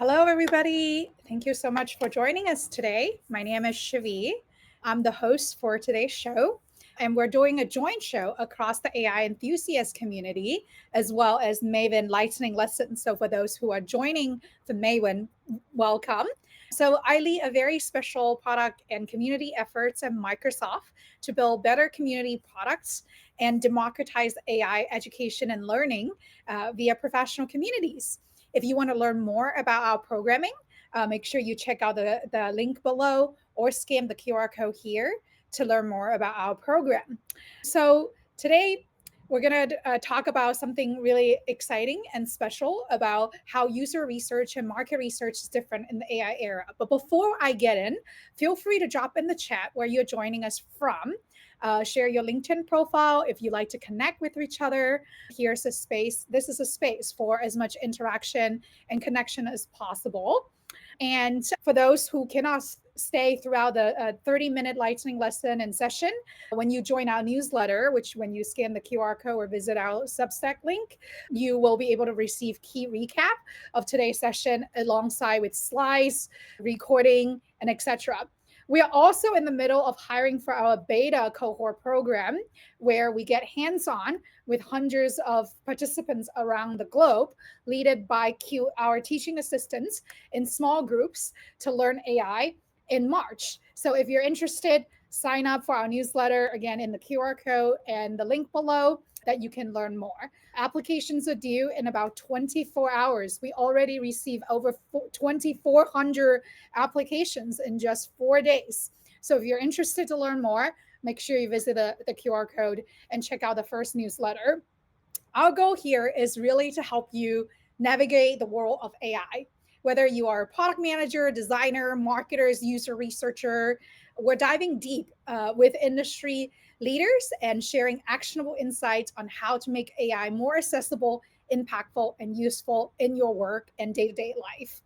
Hello, everybody. Thank you so much for joining us today. My name is Shivi. I'm the host for today's show, and we're doing a joint show across the AI enthusiast community, as well as Maven Lightning Lessons. So, for those who are joining the Maven, welcome. So, I lead a very special product and community efforts at Microsoft to build better community products and democratize AI education and learning via professional communities. If you want to learn more about our programming, make sure you check out the link below or scan the QR code here to learn more about our program. So, today we're going to talk about something really exciting and special about how user research and market research is different in the AI era. But before I get in, feel free to drop in the chat where you're joining us from. Share your LinkedIn profile if you like to connect with each other. Here's a space. This is a space for as much interaction and connection as possible. And for those who cannot stay throughout the 30-minute lightning lesson and session, when you join our newsletter, which when you scan the QR code or visit our Substack link, you will be able to receive key recap of today's session alongside with slides, recording, and etc. We are also in the middle of hiring for our beta cohort program, where we get hands-on with hundreds of participants around the globe, led by our teaching assistants in small groups to learn AI in March. So if you're interested, sign up for our newsletter again in the QR code and the link below that you can learn more. Applications are due in about 24 hours. We already received over 2,400 applications in just 4 days. So if you're interested to learn more, make sure you visit the QR code and check out the first newsletter. Our goal here is really to help you navigate the world of AI. Whether you are a product manager, designer, marketers, user researcher, we're diving deep with industry leaders and sharing actionable insights on how to make AI more accessible, impactful, and useful in your work and day-to-day life.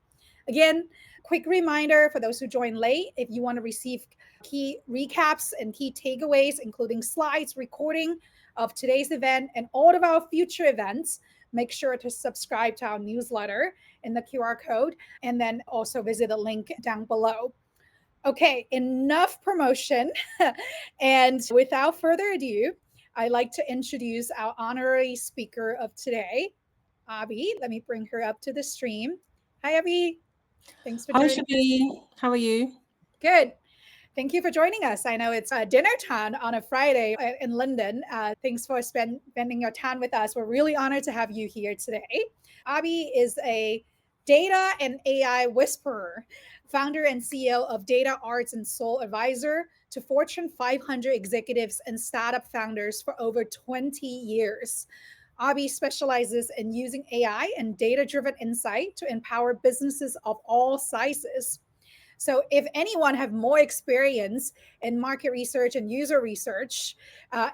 Again, quick reminder for those who join late, if you want to receive key recaps and key takeaways, including slides, recording of today's event and all of our future events, make sure to subscribe to our newsletter in the QR code and then also visit the link down below. Okay, enough promotion. And without further ado, I'd like to introduce our honorary speaker of today, Abby. Let me bring her up to the stream. Hi, Abby. Thanks for Hi, joining. Shabi. How are you? Good. Thank you for joining us. I know it's dinner time on a Friday in London. Thanks for spending your time with us. We're really honored to have you here today. Abby is a data and AI whisperer, founder and CEO of Data Arts and Soul Advisor to Fortune 500 executives and startup founders for over 20 years. Abby specializes in using AI and data driven insight to empower businesses of all sizes. So, if anyone have more experience in market research and user research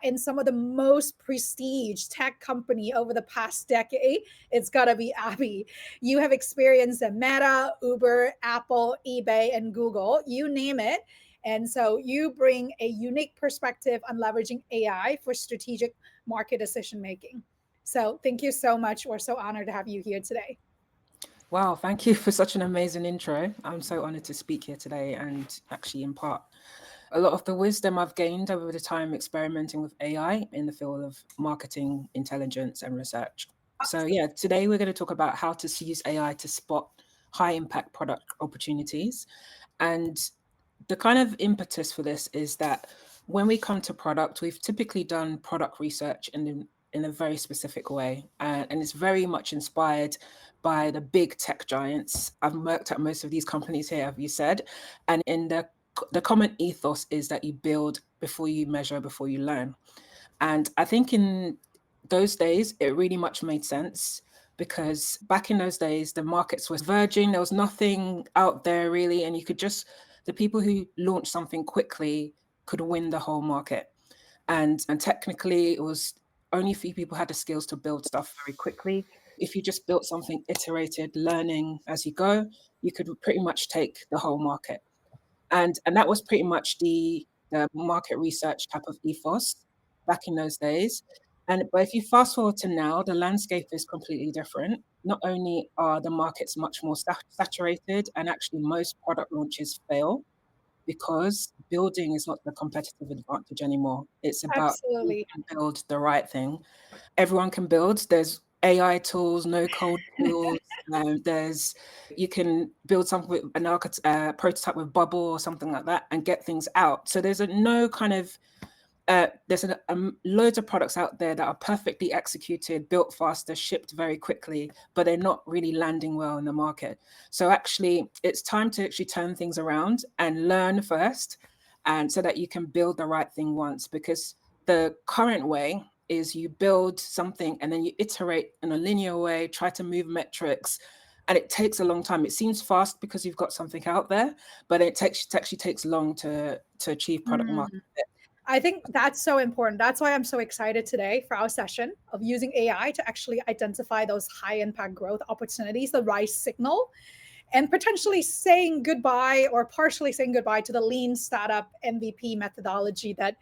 in some of the most prestige tech company over the past decade, it's gotta be Abby. You have experience at Meta, Uber, Apple, eBay, and Google. You name it. And so you bring a unique perspective on leveraging AI for strategic market decision making. So thank you so much. We're so honored to have you here today. Wow, thank you for such an amazing intro. I'm so honored to speak here today and actually impart a lot of the wisdom I've gained over the time experimenting with AI in the field of marketing, intelligence, and research. So, yeah, today we're going to talk about how to use AI to spot high impact product opportunities. And the kind of impetus for this is that when we come to product, we've typically done product research in a very specific way. And it's very much inspired by the big tech giants. I've worked at most of these companies here, have you said? And in the common ethos is that you build before you measure, before you learn. And I think in those days, it really much made sense because back in those days, the markets was verging. There was nothing out there really. And the people who launched something quickly could win the whole market. And technically, it was only a few people had the skills to build stuff very quickly. If you just built something iterated, learning as you go, you could pretty much take the whole market. And that was pretty much the market research type of ethos back in those days. But if you fast forward to now, the landscape is completely different. not only are the markets much more saturated, and actually most product launches fail because building is not the competitive advantage anymore. It's about who Absolutely. can build the right thing. Everyone can build. There's AI tools, no code tools. There's you can build something with an prototype with Bubble or something like that and get things out. So there's no kind of there's loads of products out there that are perfectly executed, built faster, shipped very quickly, but they're not really landing well in the market. So actually, it's time to actually turn things around and learn first, and so that you can build the right thing once. Because the current way is you build something and then you iterate in a linear way, try to move metrics, and it takes a long time. It seems fast because you've got something out there, but it actually takes long to achieve product market fit. I think that's so important. That's why I'm so excited today for our session of using AI to actually identify those high impact growth opportunities, the right signal, and potentially saying goodbye or partially saying goodbye to the lean startup MVP methodology that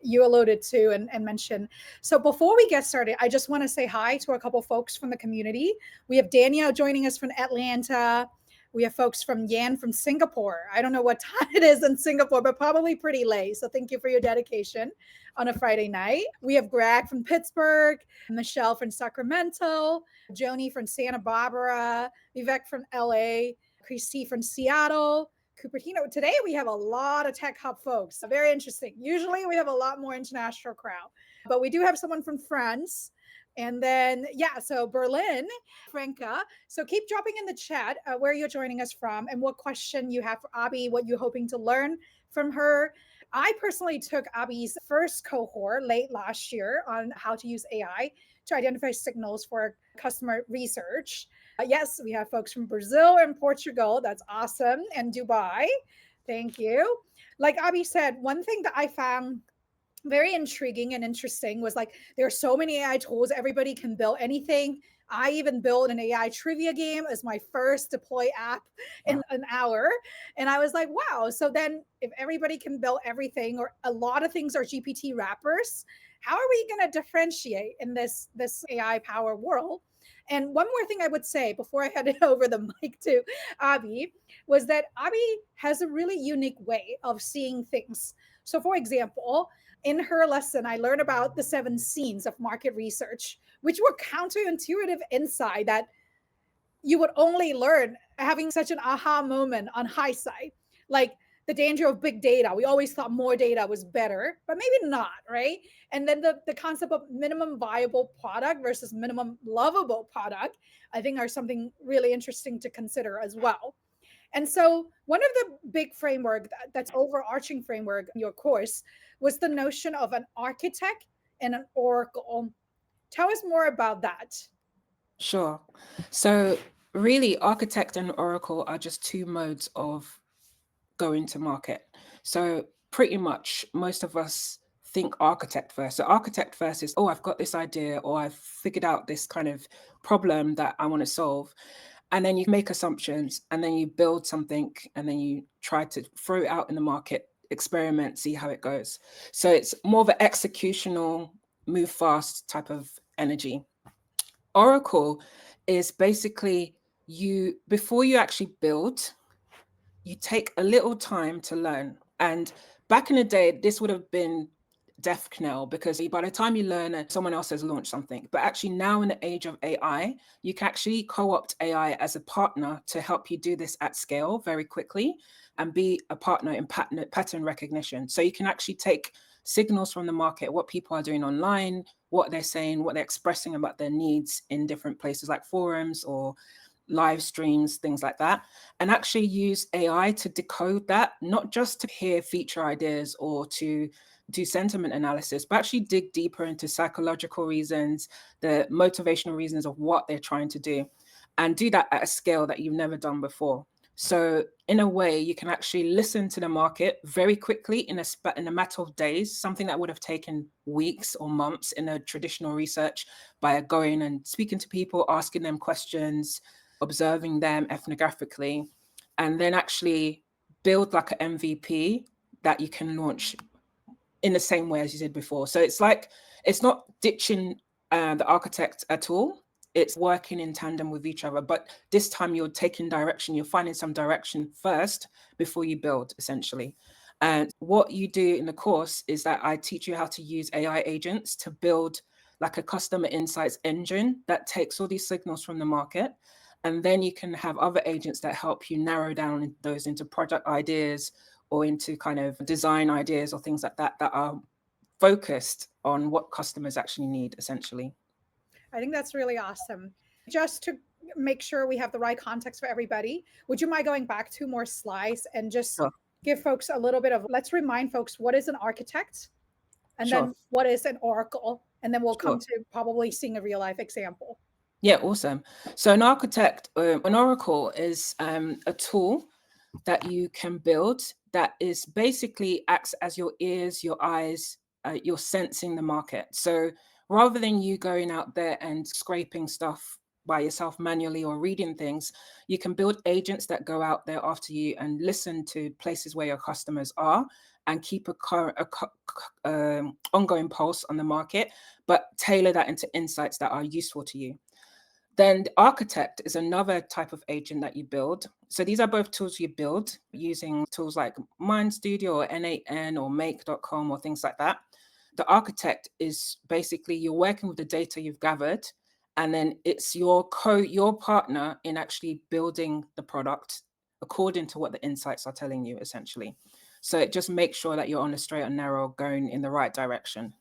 you alluded to and mentioned. So before we get started, I just want to say hi to a couple folks from the community. We have Danielle joining us from Atlanta. We have folks from Yan from Singapore. I don't know what time it is in Singapore, but probably pretty late. So thank you for your dedication on a Friday night. We have Greg from Pittsburgh, Michelle from Sacramento, Joni from Santa Barbara, Vivek from LA, Christy from Seattle, Cupertino. Today we have a lot of Tech Hub folks. Very interesting. Usually we have a lot more international crowd, but we do have someone from France. And then, yeah, so Berlin, Franca. So keep dropping in the chat where you're joining us from and what question you have for Abby, what you're hoping to learn from her. I personally took Abby's first cohort late last year on how to use AI to identify signals for customer research. Yes, we have folks from Brazil and Portugal. That's awesome. And Dubai. Thank you. Like Abby said, one thing that I found very intriguing and interesting was like there are so many AI tools. Everybody can build anything. I even built an AI trivia game as my first deploy app in an hour. And I was like, wow. So then if everybody can build everything or a lot of things are GPT wrappers, how are we going to differentiate in this AI power world? And one more thing I would say before I hand it over the mic to Abby was that Abby has a really unique way of seeing things. So for example, in her lesson, I learned about the 7 scenes of market research, which were counterintuitive insight that you would only learn having such an aha moment on hindsight. Like the danger of big data. We always thought more data was better, but maybe not, right? And then the concept of minimum viable product versus minimum lovable product, I think are something really interesting to consider as well. And so one of the big framework that's overarching framework in your course was the notion of an architect and an oracle. Tell us more about that. Sure. So really, architect and oracle are just two modes of going to market. So pretty much most of us think architect first. So architect first is, oh, I've got this idea, or I've figured out this kind of problem that I want to solve. And then you make assumptions, and then you build something, and then you try to throw it out in the market, experiment, see how it goes. So it's more of an executional, move fast type of energy. Oracle is basically you, before you actually build, you take a little time to learn. And back in the day, this would have been death knell, because by the time you learn, someone else has launched something. But actually now in the age of AI, you can actually co-opt AI as a partner to help you do this at scale very quickly and be a partner in pattern recognition. So you can actually take signals from the market, what people are doing online, what they're saying, what they're expressing about their needs in different places like forums or live streams, things like that, and actually use AI to decode that, not just to hear feature ideas or to do sentiment analysis, but actually dig deeper into psychological reasons, the motivational reasons of what they're trying to do, and do that at a scale that you've never done before. So in a way, you can actually listen to the market very quickly in a matter of days, something that would have taken weeks or months in a traditional research, by going and speaking to people, asking them questions, observing them ethnographically, and then actually build like an MVP that you can launch in the same way as you did before. So it's like, it's not ditching the architect at all. it's working in tandem with each other. But this time you're taking direction, you're finding some direction first before you build, essentially. And what you do in the course is that I teach you how to use AI agents to build like a customer insights engine that takes all these signals from the market. And then you can have other agents that help you narrow down those into product ideas or into kind of design ideas or things like that that are focused on what customers actually need, essentially. I think that's really awesome. Just to make sure we have the right context for everybody, would you mind going back 2 more slides and just Sure, give folks a little bit of, let's remind folks what is an architect and sure, then what is an oracle? And then we'll come sure. to probably seeing a real life example. Yeah, awesome. So an oracle is a tool that you can build that is basically acts as your ears, your eyes, you're sensing the market. So rather than you going out there and scraping stuff by yourself manually or reading things, you can build agents that go out there after you and listen to places where your customers are and keep ongoing pulse on the market, but tailor that into insights that are useful to you. Then the architect is another type of agent that you build. So these are both tools you build using tools like Mind Studio or N8N or Make.com or things like that. The architect is basically you're working with the data you've gathered, and then it's your partner in actually building the product according to what the insights are telling you, essentially. So it just makes sure that you're on a straight and narrow, going in the right direction.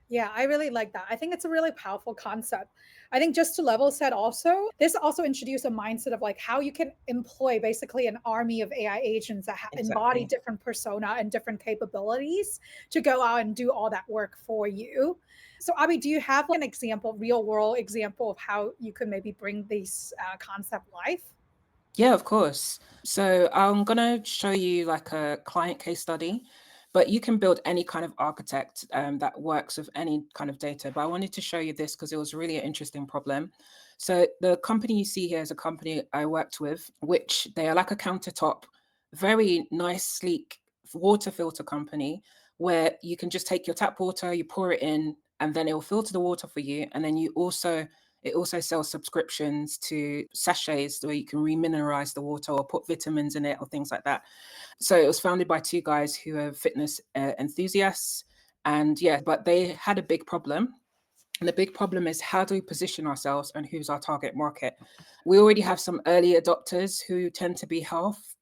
Yeah, I really like that. I think it's a really powerful concept. I think just to level set also, this also introduced a mindset of like how you can employ basically an army of AI agents that embody Exactly. different persona and different capabilities to go out and do all that work for you. So, Abby, do you have an example, real world example of how you could maybe bring this concept life? Yeah, of course. So I'm going to show you like a client case study, but you can build any kind of architect that works with any kind of data. But I wanted to show you this because it was really an interesting problem. So the company you see here is a company I worked with, which they are like a countertop, very nice, sleek water filter company where you can just take your tap water, you pour it in, and then it will filter the water for you. And then it also sells subscriptions to sachets where you can remineralize the water or put vitamins in it or things like that. So it was founded by two guys who are fitness enthusiasts. And yeah, but they had a big problem. And the big problem is how do we position ourselves and who's our target market? We already have some early adopters who tend to be health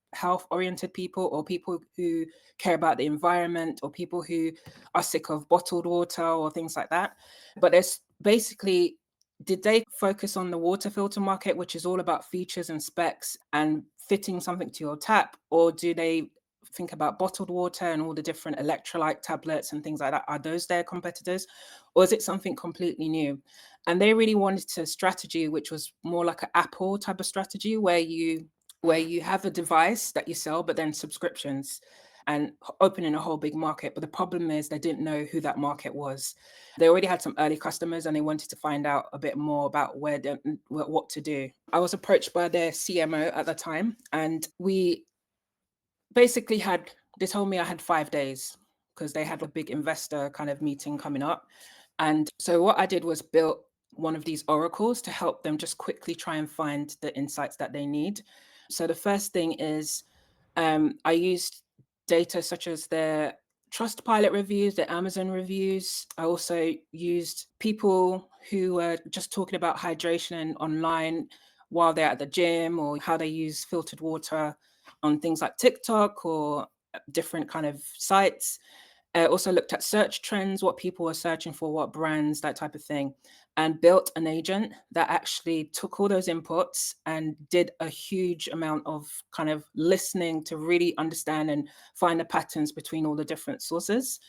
oriented people or people who care about the environment or people who are sick of bottled water or things like that. But there's basically, did they focus on the water filter market, which is all about features and specs and fitting something to your tap, or do they think about bottled water and all the different electrolyte tablets and things like that? Are those their competitors, or is it something completely new? And they really wanted a strategy which was more like an Apple type of strategy where you have a device that you sell, but then subscriptions and opening a whole big market. But the problem is they didn't know who that market was. They already had some early customers and they wanted to find out a bit more about what to do. I was approached by their CMO at the time, and we basically they told me I had 5 days because they had a big investor kind of meeting coming up. And so what I did was built one of these oracles to help them just quickly try and find the insights that they need. So the first thing is I used data such as their Trustpilot reviews, their Amazon reviews. I also used people who were just talking about hydration online while they're at the gym, or how they use filtered water on things like TikTok or different kind of sites. Also looked at search trends, what people were searching for, what brands, that type of thing, and built an agent that actually took all those inputs and did a huge amount of kind of listening to really understand and find the patterns between all the different sources.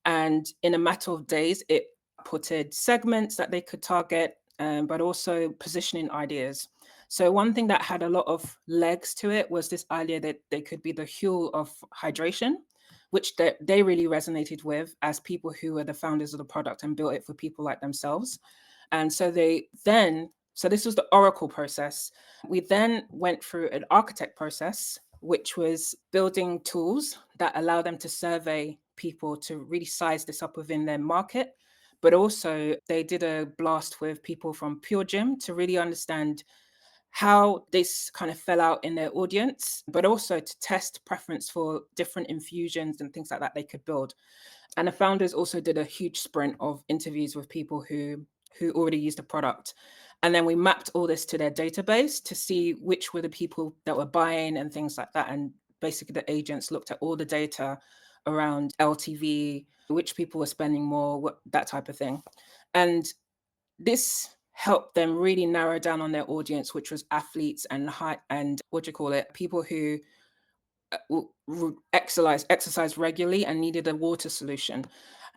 And in a matter of days, it putted segments that they could target, but also positioning ideas. So one thing that had a lot of legs to it was this idea that they could be the Huel of hydration, which they really resonated with as people who were the founders of the product and built it for people like themselves. And so so this was the Oracle process. We then went through an architect process, which was building tools that allow them to survey people to really size this up within their market, but also they did a blast with people from Pure Gym to really understand how this kind of fell out in their audience, but also to test preference for different infusions and things like that they could build. And the founders also did a huge sprint of interviews with people who already used the product. And then we mapped all this to their database to see which were the people that were buying and things like that. And basically the agents looked at all the data around LTV, which people were spending more, that type of thing. And this helped them really narrow down on their audience, which was athletes and people who exercise regularly and needed a water solution.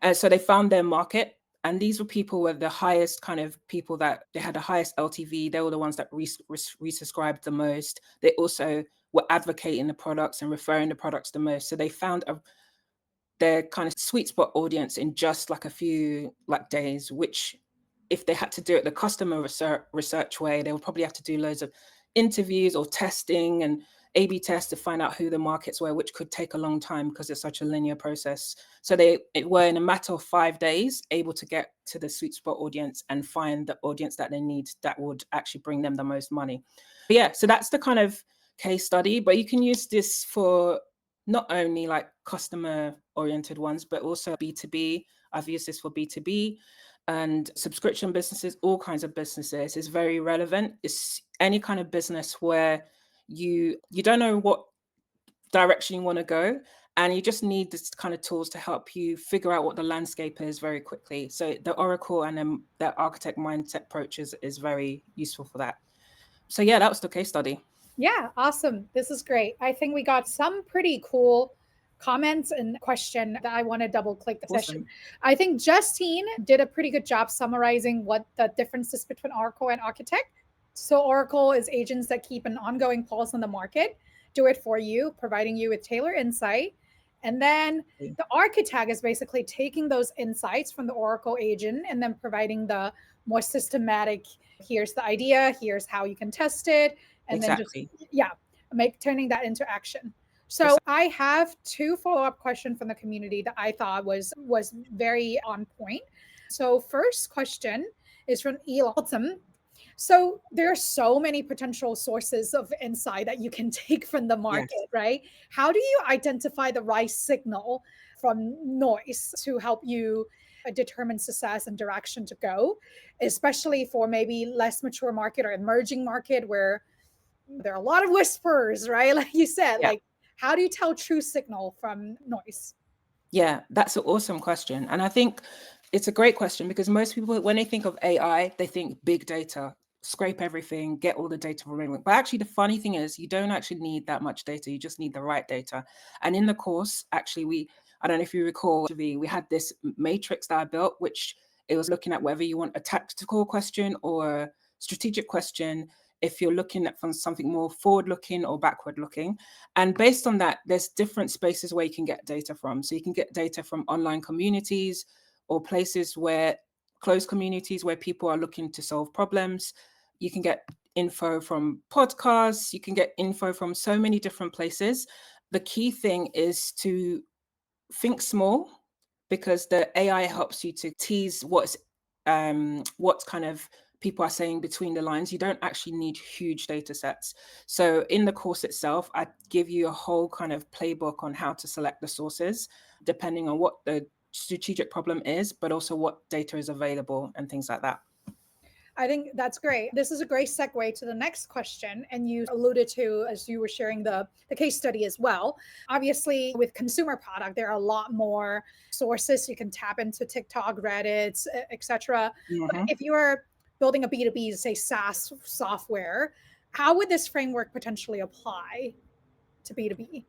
And so they found their market. And these were people with the highest kind of people that they had the highest LTV. They were the ones that resubscribed the most. They also were advocating the products and referring the products the most. So they found their kind of sweet spot audience in just like a few days, which if they had to do it the customer research way, they would probably have to do loads of interviews or testing and A/B tests to find out who the markets were, which could take a long time because it's such a linear process. So they were in a matter of 5 days able to get to the sweet spot audience and find the audience that they need that would actually bring them the most money. But yeah, so that's the kind of case study, but you can use this for not only like customer oriented ones, but also B2B. I've used this for B2B and subscription businesses, all kinds of businesses. Is very relevant. It's any kind of business where you don't know what direction you want to go, and you just need this kind of tools to help you figure out what the landscape is very quickly. So the Oracle and then the architect mindset approach is very useful for that. So yeah, that was the case study. Yeah, awesome. This is great. I think we got some pretty cool comments and question that I want to double click the session. I think Justine did a pretty good job summarizing what the difference is between Oracle and Architect. So Oracle is agents that keep an ongoing pulse on the market, do it for you, providing you with tailored insight. And then the Architect is basically taking those insights from the Oracle agent and then providing the more systematic, here's the idea, here's how you can test it, and exactly. then just turning that into action. So I have 2 follow-up questions from the community that I thought was very on point. So first question is from Elotum. So there are so many potential sources of insight that you can take from the market, yes, right? How do you identify the right signal from noise to help you determine success and direction to go, especially for maybe less mature market or emerging market where there are a lot of whispers, right? Like you said, like how do you tell true signal from noise? Yeah, that's an awesome question. And I think it's a great question because most people, when they think of AI, they think big data, scrape everything, get all the data from everything. But actually, the funny thing is you don't actually need that much data. You just need the right data. And in the course, actually, I don't know if you recall, we had this matrix that I built, which it was looking at whether you want a tactical question or a strategic question, if you're looking at from something more forward looking or backward looking. And based on that, there's different spaces where you can get data from. So you can get data from online communities or places where closed communities where people are looking to solve problems. You can get info from podcasts. You can get info from so many different places. The key thing is to think small because the AI helps you to tease what's kind of people are saying between the lines. You don't actually need huge data sets. So in the course itself, I give you a whole kind of playbook on how to select the sources, depending on what the strategic problem is, but also what data is available and things like that. I think that's great. This is a great segue to the next question. And you alluded to, as you were sharing the case study as well. Obviously, with consumer product, there are a lot more sources you can tap into: TikTok, Reddit, etc. Mm-hmm. If you are building a B2B, say SaaS software, how would this framework potentially apply to B2B?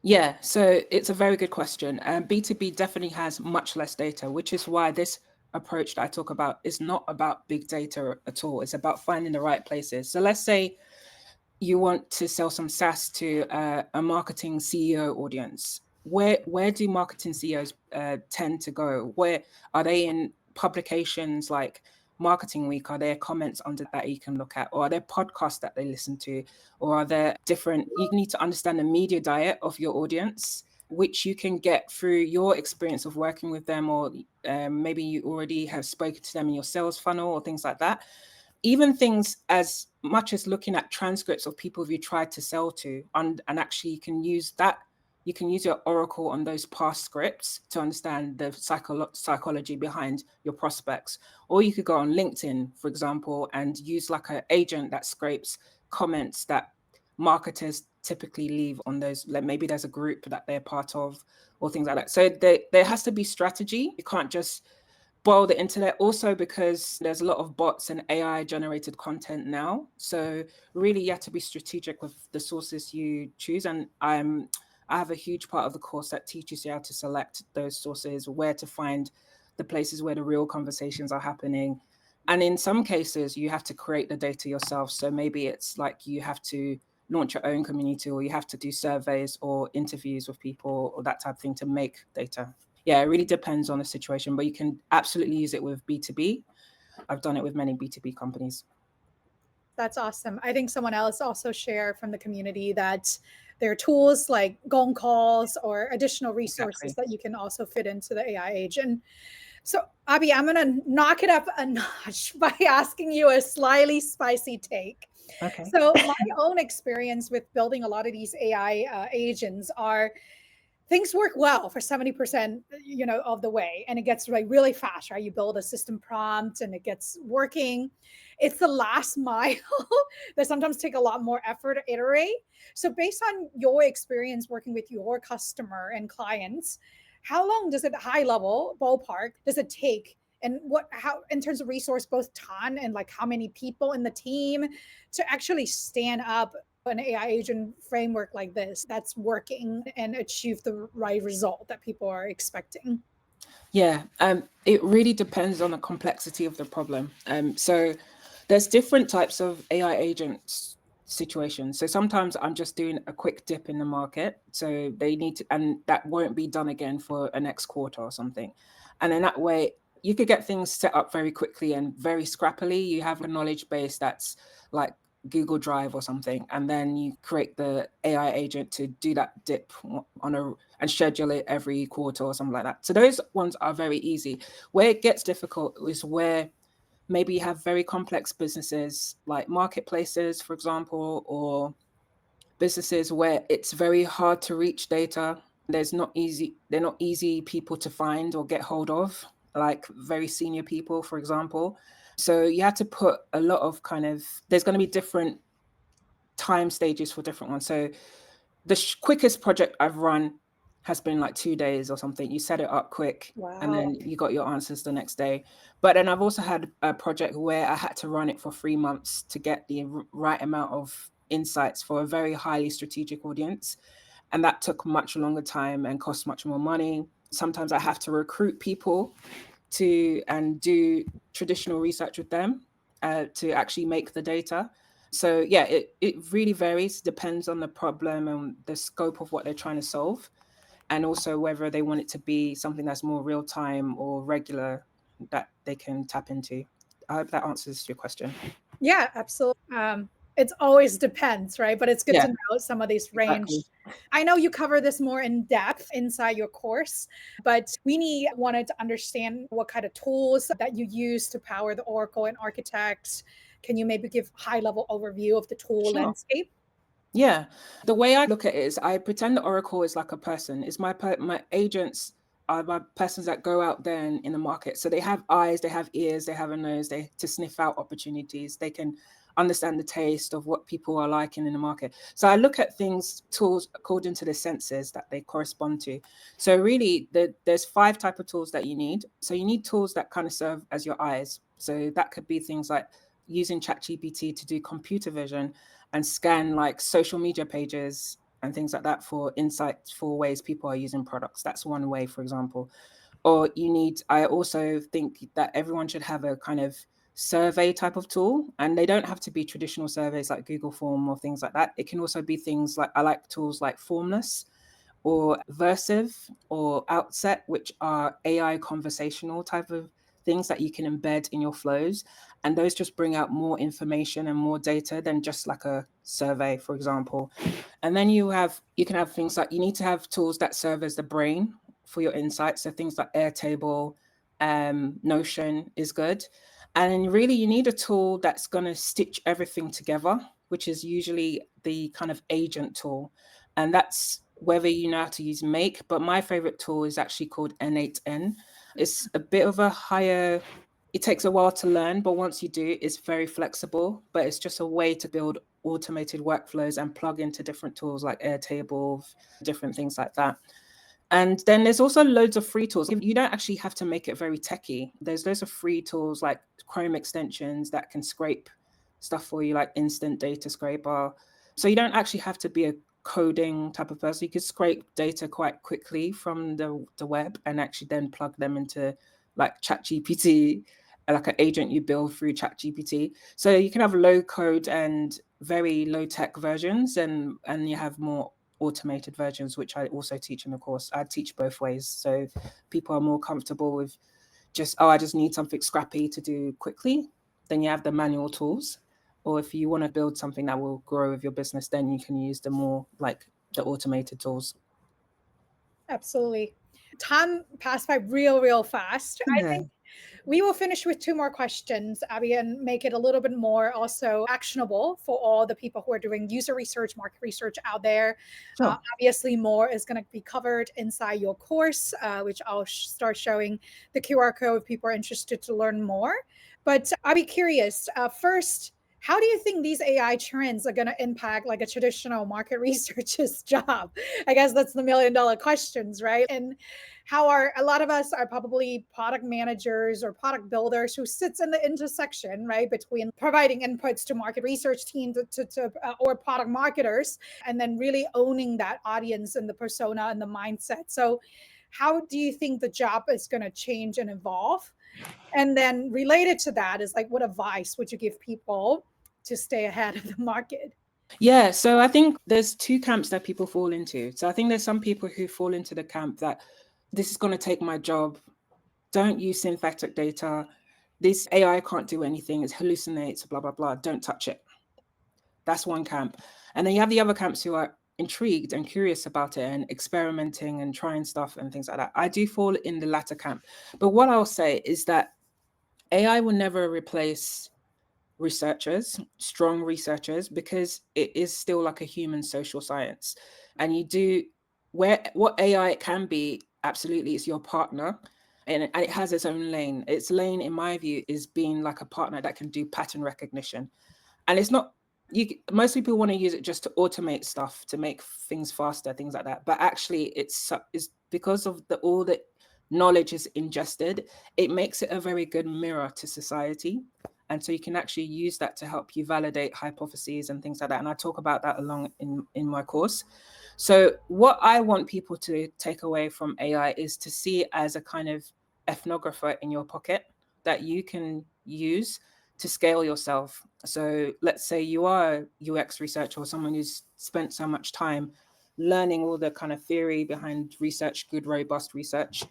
Yeah, so it's a very good question. B2B definitely has much less data, which is why this approach that I talk about is not about big data at all. It's about finding the right places. So let's say you want to sell some SaaS to a marketing CEO audience. Where do marketing CEOs tend to go? Where are they in publications like Marketing Week? Are there comments under that you can look at? Or are there podcasts that they listen to? Or are there different, you need to understand the media diet of your audience which you can get through your experience of working with them, or maybe you already have spoken to them in your sales funnel or things like that. Even things as much as looking at transcripts of people you tried to sell to, and actually you can use that. You can use your Oracle on those past scripts to understand the psychology behind your prospects. Or you could go on LinkedIn, for example, and use like an agent that scrapes comments that marketers typically leave on those, like maybe there's a group that they're part of or things like that. So there has to be strategy. You can't just boil the internet, also because there's a lot of bots and AI generated content now. So really you have to be strategic with the sources you choose. And I have a huge part of the course that teaches you how to select those sources, where to find the places where the real conversations are happening. And in some cases, you have to create the data yourself. So maybe it's like you have to launch your own community, or you have to do surveys or interviews with people or that type of thing to make data. Yeah, it really depends on the situation, but you can absolutely use it with B2B. I've done it with many B2B companies. That's awesome. I think someone else also shared from the community that there are tools like Gong calls or additional resources Exactly. that you can also fit into the AI agent. So, Abby, I'm going to knock it up a notch by asking you a slyly spicy take. Okay. So, my own experience with building a lot of these AI agents are things work well for 70%, of the way, and it gets like really fast, right? You build a system prompt and it gets working. It's the last mile that sometimes take a lot more effort to iterate. So based on your experience working with your customer and clients, how long does it, high level ballpark, does it take, and what, how, in terms of resource, both time and like how many people in the team to actually stand up an AI agent framework like this that's working and achieve the right result that people are expecting? Yeah, it really depends on the complexity of the problem. So there's different types of AI agents situations. So sometimes I'm just doing a quick dip in the market. So they need to, and that won't be done again for a next quarter or something. And in that way, you could get things set up very quickly and very scrappily. You have a knowledge base that's like Google Drive or something, and then you create the AI agent to do that dip on a and schedule it every quarter or something like that. So those ones are very easy. Where it gets difficult is where maybe you have very complex businesses like marketplaces, for example, or businesses where it's very hard to reach data. They're not easy people to find or get hold of, like very senior people, for example. So you have to put a lot of there's going to be different time stages for different ones. So the quickest project I've run has been like 2 days or something. You set it up quick and Wow. then you got your answers the next day. But then I've also had a project where I had to run it for 3 months to get the right amount of insights for a very highly strategic audience. And that took much longer time and cost much more money. Sometimes I have to recruit people to and do traditional research with them to actually make the data. So yeah, it really varies, depends on the problem and the scope of what they're trying to solve, and also whether they want it to be something that's more real time or regular that they can tap into. I hope that answers your question. Yeah, absolutely. It's always depends, right? But it's good to Yeah, know some of these exactly. range. I know you cover this more in depth inside your course, but wanted to understand what kind of tools that you use to power the Oracle and Architect. Can you maybe give high level overview of the tool Sure. landscape? Yeah. The way I look at it is I pretend the Oracle is like a person. It's my agents are my persons that go out there in the market. So they have eyes, they have ears, they have a nose, they to sniff out opportunities. They can understand the taste of what people are liking in the market. So I look at tools according to the senses that they correspond to. So really there's 5 type of tools that you need. So you need tools that kind of serve as your eyes. So that could be things like using ChatGPT to do computer vision and scan like social media pages and things like that for insightful ways people are using products. That's one way, for example. Or I also think that everyone should have a kind of survey type of tool, and they don't have to be traditional surveys like Google Form or things like that. It can also be things like, I like tools like Formless or Versive or Outset, which are AI conversational type of things that you can embed in your flows. And those just bring out more information and more data than just like a survey, for example. And then you can have things like, you need to have tools that serve as the brain for your insights. So things like Airtable, Notion is good. And really you need a tool that's going to stitch everything together, which is usually the kind of agent tool. And that's whether you know how to use Make, but my favorite tool is actually called N8N. It's a bit of a higher, it takes a while to learn, but once you do, it's very flexible, but it's just a way to build automated workflows and plug into different tools like Airtable, different things like that. And then there's also loads of free tools. You don't actually have to make it very techy. There's loads of free tools like Chrome extensions that can scrape stuff for you, like Instant Data Scraper. So you don't actually have to be a coding type of person. You could scrape data quite quickly from the web and actually then plug them into like ChatGPT, like an agent you build through ChatGPT. So you can have low code and very low tech versions, and you have more automated versions, which I also teach in the course. I teach both ways. So people are more comfortable with just, I just need something scrappy to do quickly. Then you have the manual tools. Or if you want to build something that will grow with your business, then you can use the more like the automated tools. Absolutely. Time passed by real fast. I Yeah. think we will finish with two more questions, Abby, and make it a little bit more also actionable for all the people who are doing user research, market research out there. Sure. Obviously, more is going to be covered inside your course, which I'll start showing the QR code if people are interested to learn more. But I'll be curious. First, how do you think these AI trends are going to impact like a traditional market researcher's job? I guess that's the $1 million questions, right? And how are a lot of us are probably product managers or product builders who sits in the intersection, right, between providing inputs to market research teams or product marketers, and then really owning that audience and the persona and the mindset. So how do you think the job is going to change and evolve? And then related to that is like, what advice would you give people to stay ahead of the market? Yeah, so I think there's two camps that people fall into. So I think there's some people who fall into the camp that this is going to take my job. Don't use synthetic data. This AI can't do anything. It hallucinates, blah, blah, blah. Don't touch it. That's one camp. And then you have the other camps who are intrigued and curious about it and experimenting and trying stuff and things like that. I do fall in the latter camp. But what I'll say is that AI will never replace researchers, strong researchers, because it is still like a human social science. And you do what AI can be, absolutely, it's your partner. And it has its own lane. Its lane, in my view, is being like a partner that can do pattern recognition. And it's not, most people want to use it just to automate stuff, to make things faster, things like that. But actually it's because of all the knowledge is ingested, it makes it a very good mirror to society. And so you can actually use that to help you validate hypotheses and things like that. And I talk about that along in my course. So what I want people to take away from AI is to see it as a kind of ethnographer in your pocket that you can use to scale yourself. So let's say you are a UX researcher or someone who's spent so much time learning all the kind of theory behind research, good, robust research.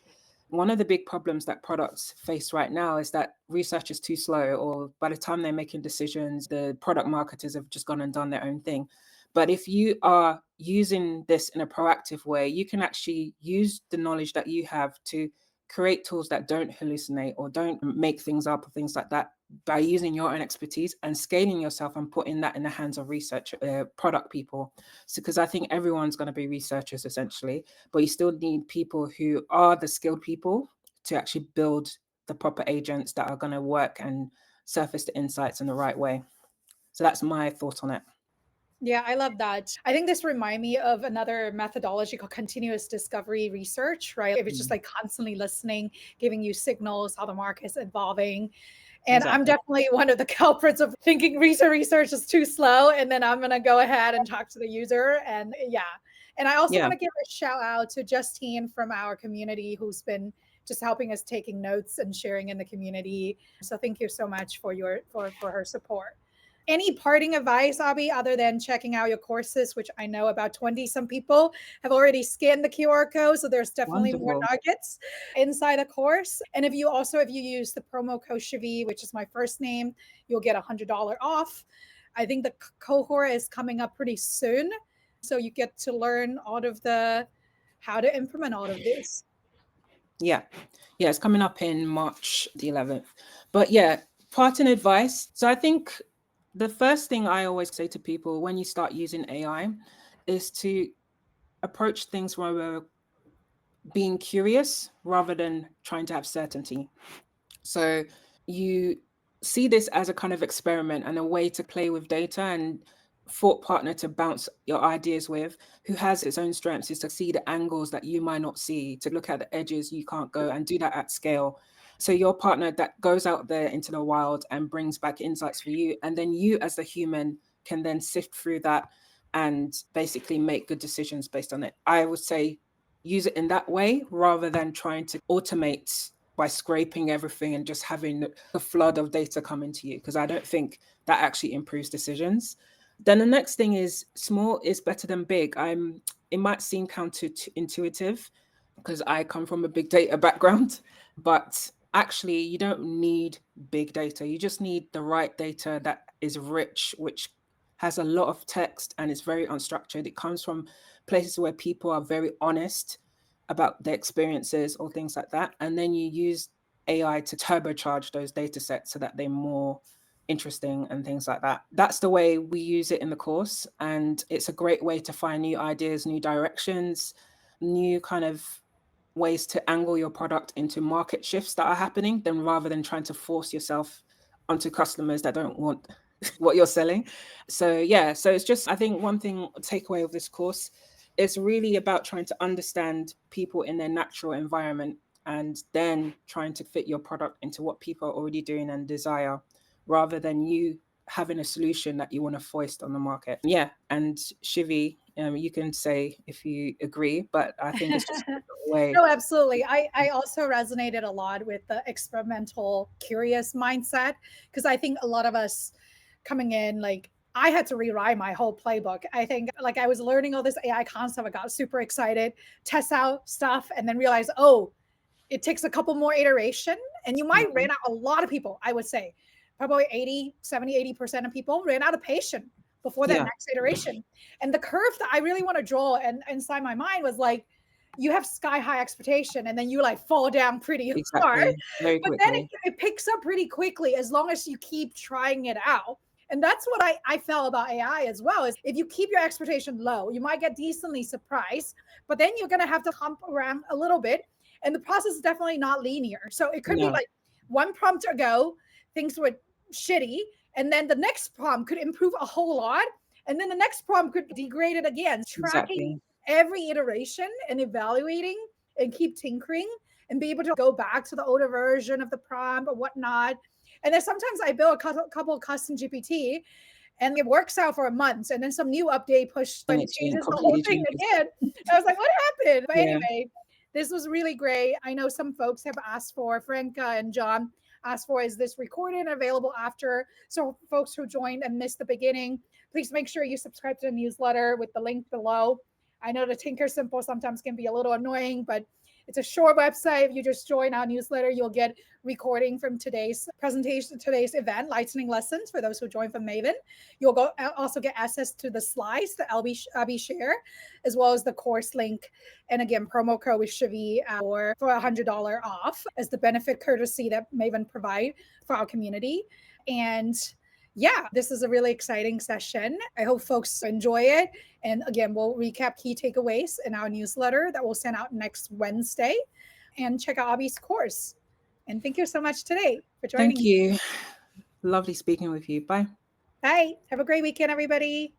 One of the big problems that products face right now is that research is too slow, or by the time they're making decisions, the product marketers have just gone and done their own thing. But if you are using this in a proactive way, you can actually use the knowledge that you have to create tools that don't hallucinate or don't make things up or things like that by using your own expertise and scaling yourself and putting that in the hands of research product people. So because I think everyone's going to be researchers essentially, but you still need people who are the skilled people to actually build the proper agents that are going to work and surface the insights in the right way. So that's my thought on it. Yeah, I love that. I think this remind me of another methodology called continuous discovery research, right? It was just like constantly listening, giving you signals how the market's evolving. And I'm Exactly. definitely one of the culprits of thinking research is too slow. And then I'm going to go ahead and talk to the user. And yeah. And I also Yeah. want to give a shout out to Justine from our community who's been just helping us taking notes and sharing in the community. So thank you so much for her support. Any parting advice, Abby, other than checking out your courses, which I know about 20 some people have already scanned the QR code. So there's definitely more Wonderful. nuggets inside the course. And if you use the promo code Shivi, which is my first name, you'll get $100 off. I think the cohort is coming up pretty soon. So you get to learn all of the how to implement all of this. Yeah. Yeah, it's coming up in March the 11th. But yeah, parting advice. So I think the first thing I always say to people when you start using AI is to approach things where we're being curious rather than trying to have certainty. So you see this as a kind of experiment and a way to play with data and thought partner to bounce your ideas with, who has its own strengths, is to see the angles that you might not see, to look at the edges you can't go, and do that at scale. So your partner that goes out there into the wild and brings back insights for you, and then you as the human can then sift through that and basically make good decisions based on it. I would say use it in that way rather than trying to automate by scraping everything and just having the flood of data coming to you, because I don't think that actually improves decisions. Then the next thing is small is better than big. It might seem counterintuitive because I come from a big data background, but actually you don't need big data. You just need the right data that is rich, which has a lot of text and it's very unstructured. It comes from places where people are very honest about their experiences or things like that. And then you use AI to turbocharge those data sets so that they're more interesting and things like that. That's the way we use it in the course. And it's a great way to find new ideas, new directions, new kind of ways to angle your product into market shifts that are happening, then rather than trying to force yourself onto customers that don't want what you're selling. So yeah, so it's just, I think one thing takeaway of this course is really about trying to understand people in their natural environment and then trying to fit your product into what people are already doing and desire, rather than you having a solution that you want to foist on the market. Yeah, and Shivi, you can say if you agree, but I think it's just a way. No, absolutely. I also resonated a lot with the experimental, curious mindset, because I think a lot of us coming in, like, I had to rewrite my whole playbook. I think, like, I was learning all this AI concept. I got super excited, test out stuff, and then realize, oh, it takes a couple more iteration. And you might ran out, a lot of people, I would say, probably 80% of people ran out of patience before that next iteration. And the curve that I really want to draw and inside my mind was like, you have sky high expectation and then you like fall down pretty hard. Very But then quickly. it picks up pretty quickly as long as you keep trying it out. And that's what I felt about AI as well, is if you keep your expectation low, you might get decently surprised, but then you're going to have to hump around a little bit. And the process is definitely not linear. So it could be like one prompt ago, things were shitty. And then the next prompt could improve a whole lot. And then the next prompt could degrade it again. Tracking every iteration and evaluating and keep tinkering and be able to go back to the older version of the prompt or whatnot. And then sometimes I build a couple of custom GPT and it works out for a month. And then some new update pushed and changes the whole thing again. I was like, what happened? But anyway, this was really great. I know some folks have asked for, Franca and John asked for, is this recorded and available after? So folks who joined and missed the beginning, please make sure you subscribe to the newsletter with the link below. I know the Tinker Simple sometimes can be a little annoying, but it's a short website. If you just join our newsletter, you'll get recording from today's presentation, today's event, Lightning Lessons, for those who join from Maven. You'll also get access to the slides that Abby share, as well as the course link. And again, promo code is Shivi for $100 off as the benefit courtesy that Maven provide for our community. And yeah, this is a really exciting session. I hope folks enjoy it. And again, we'll recap key takeaways in our newsletter that we'll send out next Wednesday. And check out Abby's course. And thank you so much today for joining me. Thank you. Lovely speaking with you. Bye. Bye. Have a great weekend, everybody.